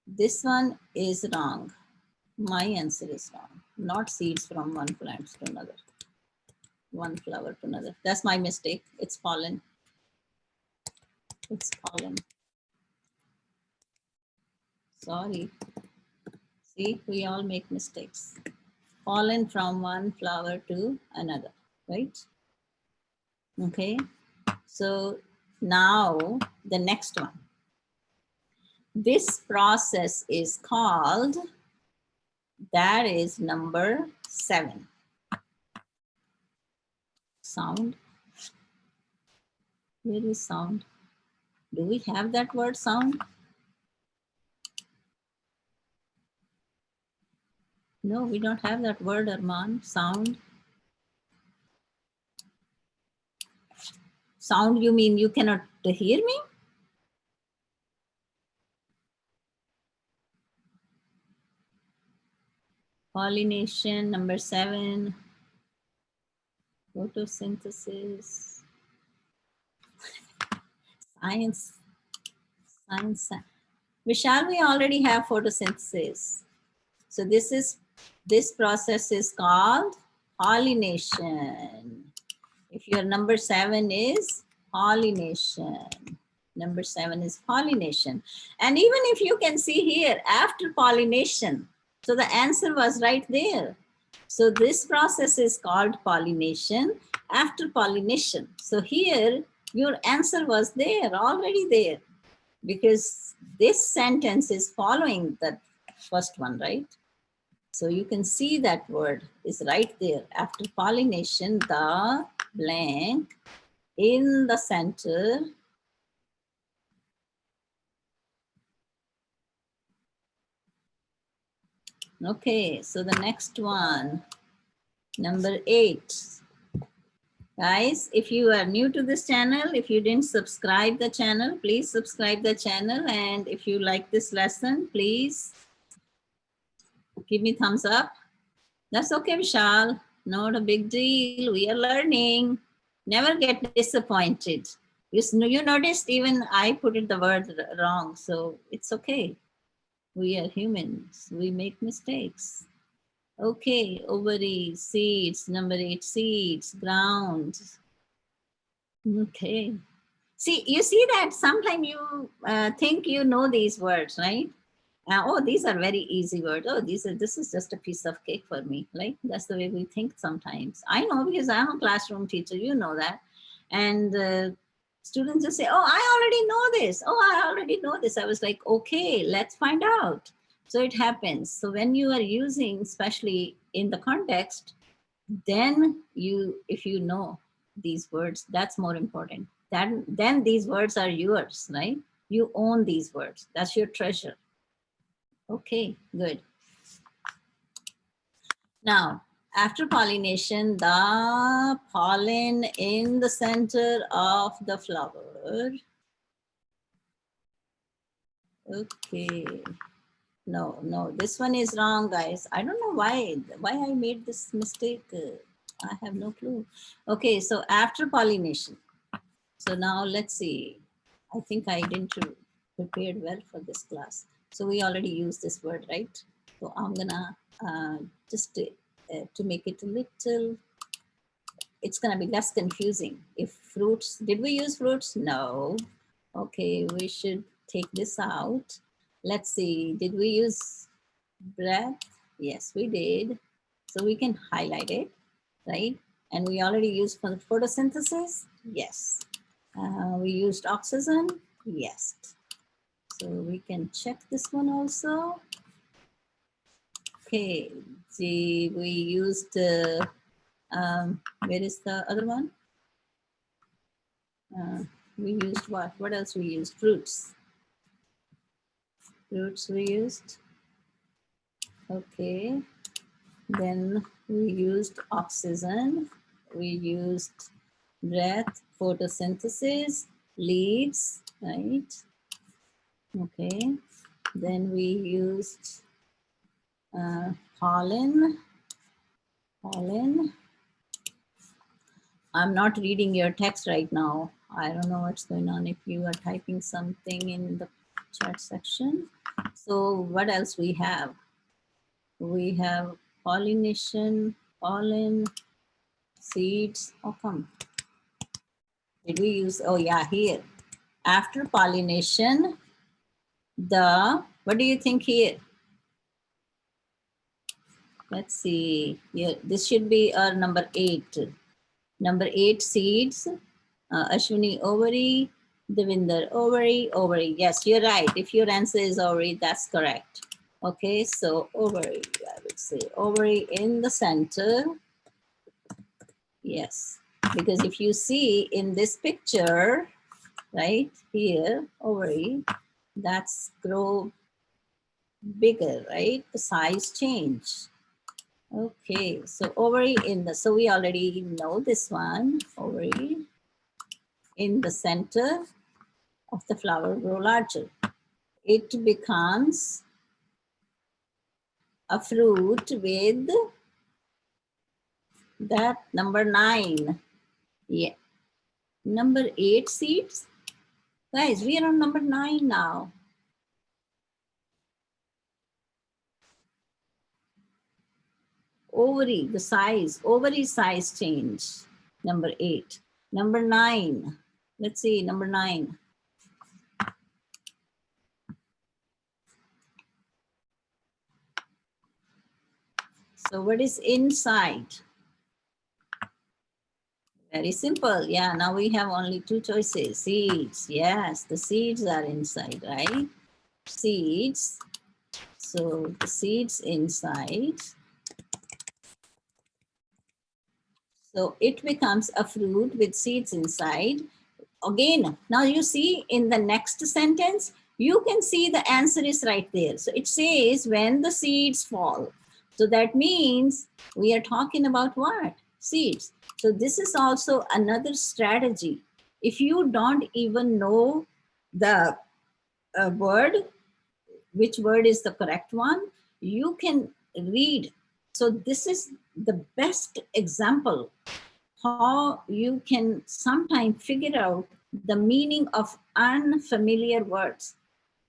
This one is wrong. My answer is wrong. not seeds from one plant to another, one flower to another. That's my mistake. It's pollen. It's pollen. Sorry. See, we all make mistakes. Pollen from one flower to another, right? Okay. So now the next one. This process is called, that is number 7. Sound. Where is sound? Do we have that word sound? No, we don't have that word, Arman. Sound. Sound, you mean you cannot hear me? Pollination, number 7. Photosynthesis. Science. Science. Vishal, we already have photosynthesis. So this process is called pollination. If your number 7 is pollination, number 7 is pollination. And even if you can see here, after pollination, so the answer was right there. So this process is called pollination after pollination. So here, your answer was there, already there, because this sentence is following the first one, right? So you can see that word is right there. After pollination, the blank in the center. Okay, so the next one, number 8. Guys, if you are new to this channel, if you didn't subscribe the channel, please subscribe the channel. And if you like this lesson, please give me thumbs up. That's okay, Vishal. Not a big deal. We are learning. Never get disappointed. You noticed even I put it the word wrong, so it's okay. We are humans. We make mistakes. Okay, ovaries, seeds, number 8, seeds, ground. Okay. See, you see that sometimes you think you know these words, right? Oh, these are very easy words. Oh, this is just a piece of cake for me. Like, that's the way we think sometimes. I know, because I'm a classroom teacher, you know that. And students just say, oh, I already know this. Oh, I already know this. I was like, okay, let's find out. So it happens. So when you are using, especially in the context, then if you know these words, that's more important. Then these words are yours, right? You own these words. That's your treasure. Okay, good. Now, after pollination, the pollen in the center of the flower. Okay. No, this one is wrong, guys. I don't know why I made this mistake. I have no clue. Okay, so after pollination. So now let's see. I think I didn't prepare well for this class. So we already used this word, right? So I'm gonna just to make it a little, it's gonna be less confusing. If fruits, did we use fruits? No. Okay, we should take this out. Let's see, did we use breath? Yes, we did. So we can highlight it, right? And we already used for the photosynthesis. Yes. We used oxygen. Yes. So we can check this one also. Okay. See, we used, where is the other one? We used what? What else we used? Fruits. Fruits we used. Okay. Then we used oxygen. We used breath, photosynthesis, leaves, right? Okay. Then we used pollen. Pollen. I'm not reading your text right now. I don't know what's going on if you are typing something in the chat section. So what else we have? We have pollination, pollen, seeds. How come? Did we use, oh yeah, here. After pollination, what do you think here? Let's see, here, this should be our number 8. Number 8, seeds. Ashwini, ovary. Devinder, ovary, ovary. Yes, you're right. If your answer is ovary, that's correct. Okay, so ovary, I would say ovary in the center. Yes, because if you see in this picture, right here, ovary, that's grow bigger, right? The size change. Okay, so ovary in the, so we already know this one, ovary in the center of the flower grow larger. It becomes a fruit with that number 9. Yeah, number 8 seeds. Guys, we are on number 9 now. Ovary, the size, ovary size change, number 8. Number 9, let's see, number 9. So what is inside? Very simple. Yeah, now we have only 2 choices. Seeds. Yes, the seeds are inside, right? Seeds. So the seeds inside. So it becomes a fruit with seeds inside. Again, now you see in the next sentence, you can see the answer is right there. So it says when the seeds fall. So that means we are talking about what? Seeds. So this is also another strategy. If you don't even know the word, which word is the correct one, you can read. So this is the best example how you can sometimes figure out the meaning of unfamiliar words.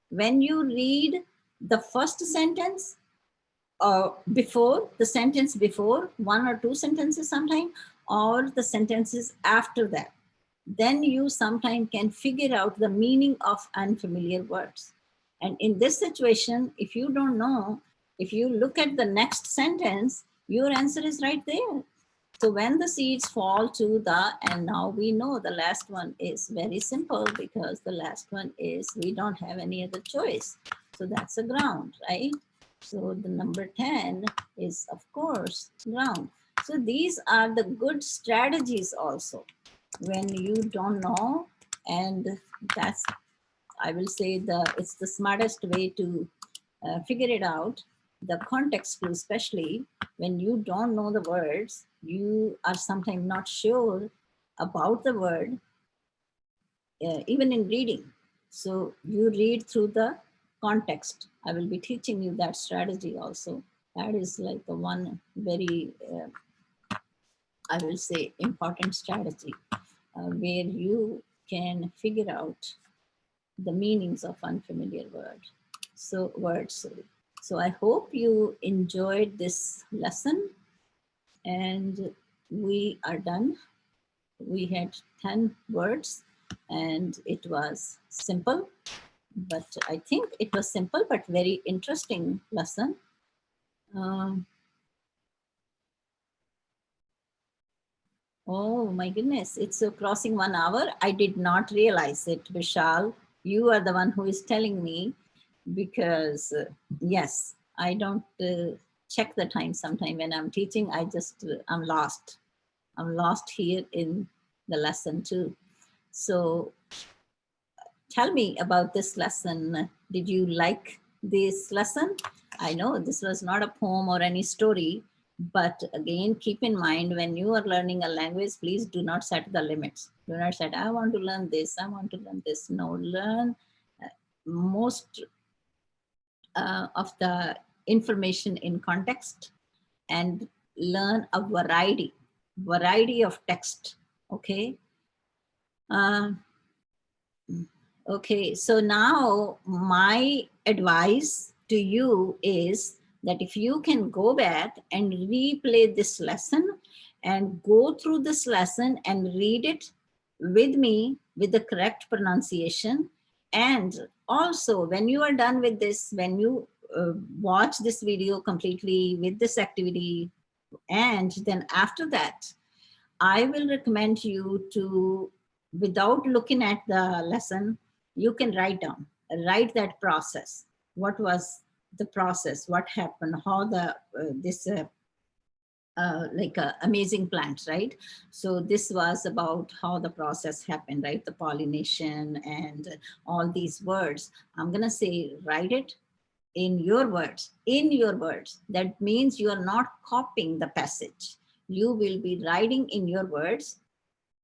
When you read the first sentence before, the sentence before, 1 or 2 sentences sometime, or the sentences after that, then you sometimes can figure out the meaning of unfamiliar words. And in this situation, if you don't know, if you look at the next sentence, your answer is right there. So when the seeds fall to the, and now we know the last one is very simple because the last one is we don't have any other choice. So that's a ground, right? So the number 10 is of course ground. So these are the good strategies also when you don't know, and that's, I will say, it's the smartest way to figure it out. The context clue, especially when you don't know the words, you are sometimes not sure about the word, even in reading. So you read through the context. I will be teaching you that strategy also. That is like the one very, I will say, important strategy where you can figure out the meanings of unfamiliar words. So I hope you enjoyed this lesson, and we are done. We had 10 words and it was simple, but I think it was simple but very interesting lesson. Oh my goodness, it's crossing 1 hour. I did not realize it, Vishal. You are the one who is telling me, because yes, I don't check the time sometime when I'm teaching. I just, I'm lost. I'm lost here in the lesson too. So tell me about this lesson. Did you like this lesson? I know this was not a poem or any story, but again, keep in mind when you are learning a language, please do not set the limits. Do not say, I want to learn this, I want to learn this. No, learn most of the information in context and learn a variety of text, okay? Okay, so now my advice to you is that if you can go back and replay this lesson and go through this lesson and read it with me with the correct pronunciation. And also when you are done with this, when you watch this video completely with this activity, and then after that, I will recommend you to, without looking at the lesson, you can write that process. What was the process? What happened? How the amazing plants, right? So this was about how the process happened, right? The pollination and all these words. I'm gonna say, write it in your words, in your words. That means you are not copying the passage. You will be writing in your words.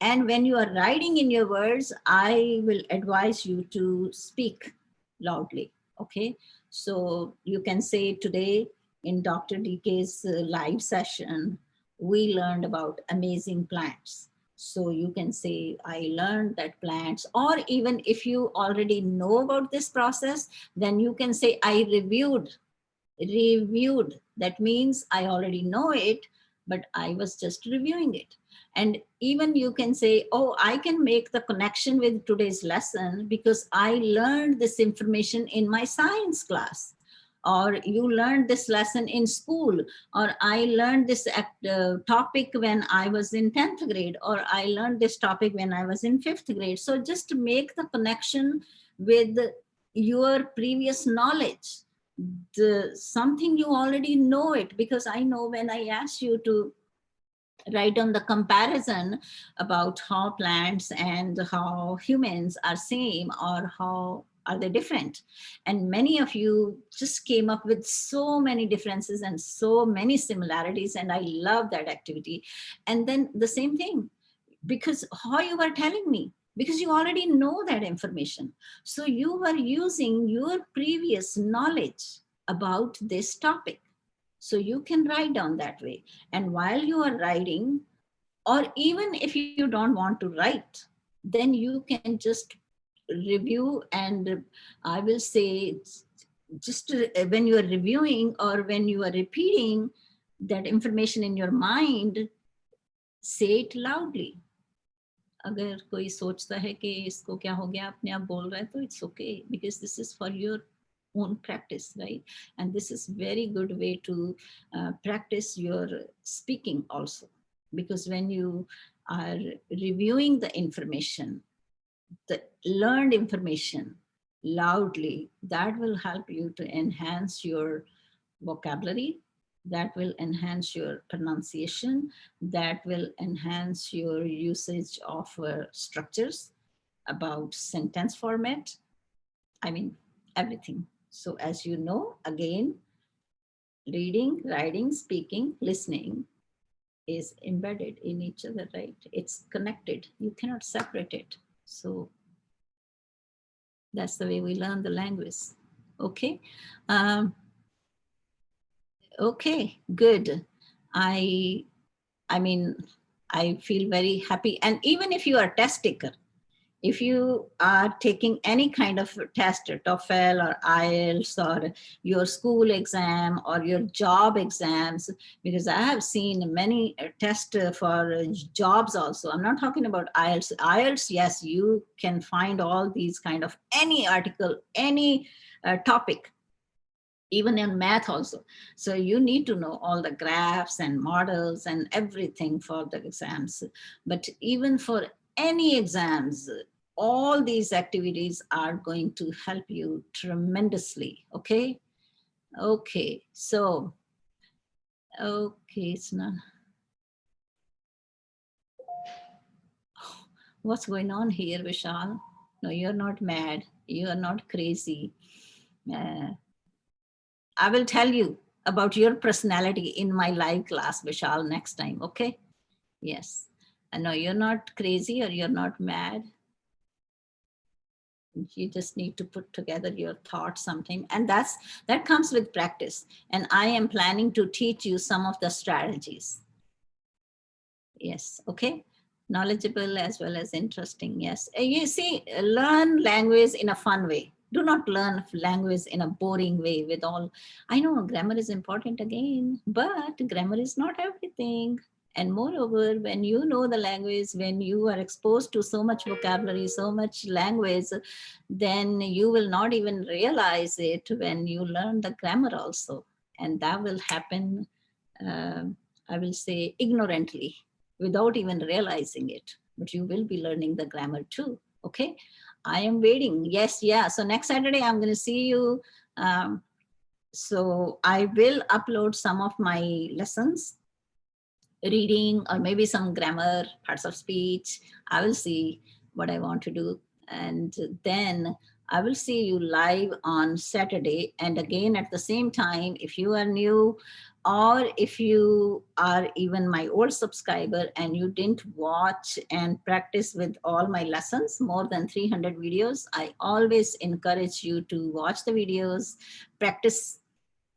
And when you are writing in your words, I will advise you to speak loudly, okay? So you can say, today in Dr. DK's live session, we learned about amazing plants. So you can say, I learned that plants, or even if you already know about this process, then you can say, I reviewed. That means I already know it, but I was just reviewing it. And even you can say, oh, I can make the connection with today's lesson because I learned this information in my science class, or you learned this lesson in school, or I learned this topic when I was in 10th grade, or I learned this topic when I was in 5th grade. So just to make the connection with your previous knowledge, something you already know it, because I know when I asked you to write down the comparison about how plants and how humans are same, or how are they different, and many of you just came up with so many differences and so many similarities, and I love that activity. And then the same thing, because how you were telling me, because you already know that information, so you were using your previous knowledge about this topic. So you can write down that way. And while you are writing, or even if you don't want to write, then you can just review. And I will say, just when you are reviewing or when you are repeating that information in your mind, say it loudly. अगर कोई सोचता है कि इसको क्या हो गया, अपने आप बोल रहा है, तो it's okay, because this is for your own practice, right? And this is very good way to practice your speaking also, because when you are reviewing the information, the learned information loudly, that will help you to enhance your vocabulary, that will enhance your pronunciation, that will enhance your usage of structures, about sentence format, I mean, everything. So as you know, again, reading, writing, speaking, listening is embedded in each other, right? It's connected. You cannot separate it. So that's the way we learn the language. Okay. Okay, good. I mean, I feel very happy. And even if you are a test taker, if you are taking any kind of test, TOEFL or Ielts or your school exam or your job exams, because I have seen many tests for jobs also. I'm not talking about Ielts. Ielts, yes, you can find all these kind of any article, any topic, even in math also. So you need to know all the graphs and models and everything for the exams. But even for any exams, all these activities are going to help you tremendously, okay? Okay, so, okay, it's not. What's going on here, Vishal? No, you're not mad. You are not crazy. I will tell you about your personality in my live class, Vishal, next time, okay? Yes. I know you're not crazy or you're not mad. You just need to put together your thoughts sometime. And that comes with practice. And I am planning to teach you some of the strategies. Yes, okay? Knowledgeable as well as interesting, yes. You see, learn language in a fun way. Do not learn language in a boring way with all, I know grammar is important again, but grammar is not everything. And moreover, when you know the language, when you are exposed to so much vocabulary, so much language, then you will not even realize it when you learn the grammar also. And that will happen, I will say, ignorantly, without even realizing it. But you will be learning the grammar too. Okay. I am waiting. Yes, yeah. So next Saturday, I'm going to see you. So I will upload some of my lessons, reading, or maybe some grammar, parts of speech. I will see what I want to do. And then I will see you live on Saturday. And again, at the same time, if you are new, or if you are even my old subscriber and you didn't watch and practice with all my lessons, more than 300 videos, I always encourage you to watch the videos, practice,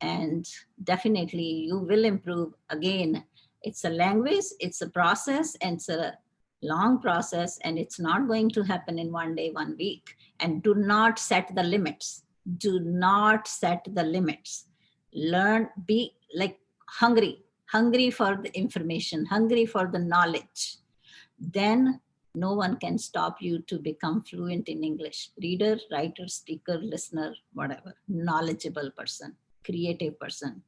and definitely you will improve. Again, it's a language, it's a process, and it's a long process, and it's not going to happen in one day, 1 week. And do not set the limits. Do not set the limits. Learn, be like hungry for the information, hungry for the knowledge. Then no one can stop you to become fluent in English. Reader, writer, speaker, listener, whatever, knowledgeable person, creative person,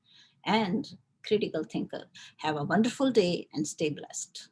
and critical thinker. Have a wonderful day and stay blessed.